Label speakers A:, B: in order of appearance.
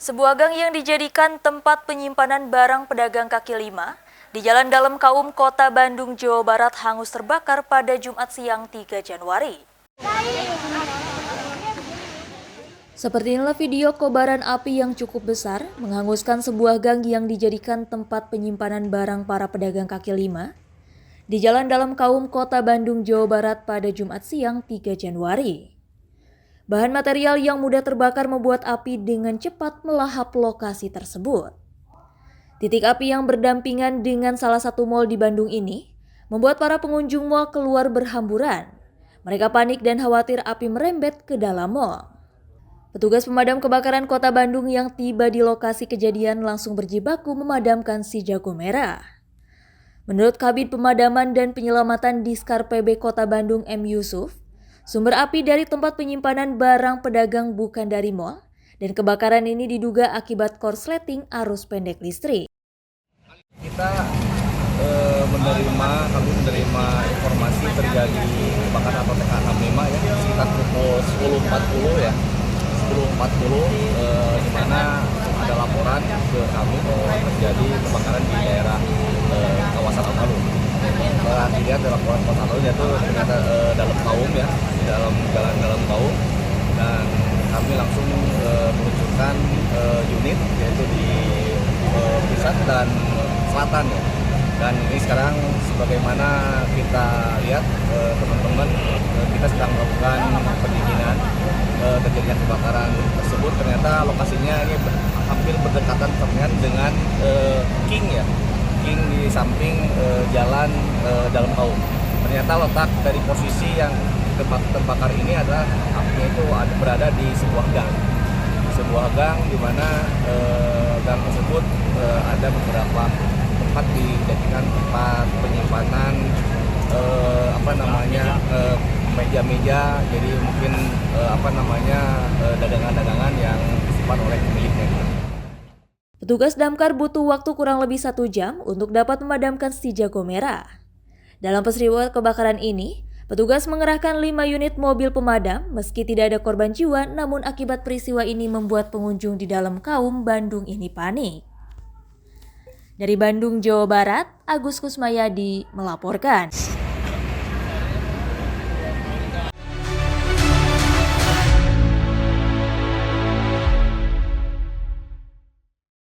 A: Sebuah gang yang dijadikan tempat penyimpanan barang pedagang kaki lima di Jalan Dalem Kaum, Kota Bandung, Jawa Barat hangus terbakar pada Jumat siang 3 Januari. Seperti inilah video kobaran api yang cukup besar menghanguskan sebuah gang yang dijadikan tempat penyimpanan barang para pedagang kaki lima di Jalan Dalem Kaum, Kota Bandung, Jawa Barat pada Jumat siang 3 Januari. Bahan material yang mudah terbakar membuat api dengan cepat melahap lokasi tersebut. Titik api yang berdampingan dengan salah satu mal di Bandung ini membuat para pengunjung mal keluar berhamburan. Mereka panik dan khawatir api merembet ke dalam mal. Petugas pemadam kebakaran Kota Bandung yang tiba di lokasi kejadian langsung berjibaku memadamkan si jago merah. Menurut Kabid Pemadaman dan Penyelamatan Diskar PB Kota Bandung M. Yusuf, sumber api dari tempat penyimpanan barang pedagang bukan dari mal, dan kebakaran ini diduga akibat korsleting arus pendek listrik.
B: Kita kami menerima informasi terjadi kebakaran atau TK65 ya, sekitar pukul 10.40 ya, 10.40 di mana ada laporan ke kami bahwa terjadi kebakaran di daerah kawasan Alun-Alun. Dilihat dalam laporan kawasan Alun yaitu ternyata dalam kaum ya, di dalam jalan dalam kaum, dan kami langsung meluncurkan unit yaitu di pusat dan selatan ya. Dan ini sekarang sebagaimana kita lihat teman-teman, kita sedang melakukan pendinginan terjadinya kebakaran tersebut. Ternyata lokasinya ini hampir berdekatan dengan King ya, King di samping jalan dalam kaum. Ternyata letak dari posisi yang terbakar ini adalah apinya itu berada di sebuah gang di mana gang tersebut ada beberapa tempat dijadikan tempat penyimpanan meja-meja, jadi mungkin dagangan-dagangan yang disimpan oleh pemiliknya.
A: Petugas damkar butuh waktu kurang lebih 1 jam untuk dapat memadamkan si jago merah. Dalam peristiwa kebakaran ini, petugas mengerahkan 5 unit mobil pemadam meski tidak ada korban jiwa, namun akibat peristiwa ini membuat pengunjung di dalam kaum Bandung ini panik. Dari Bandung, Jawa Barat, Agus Kusmayadi melaporkan.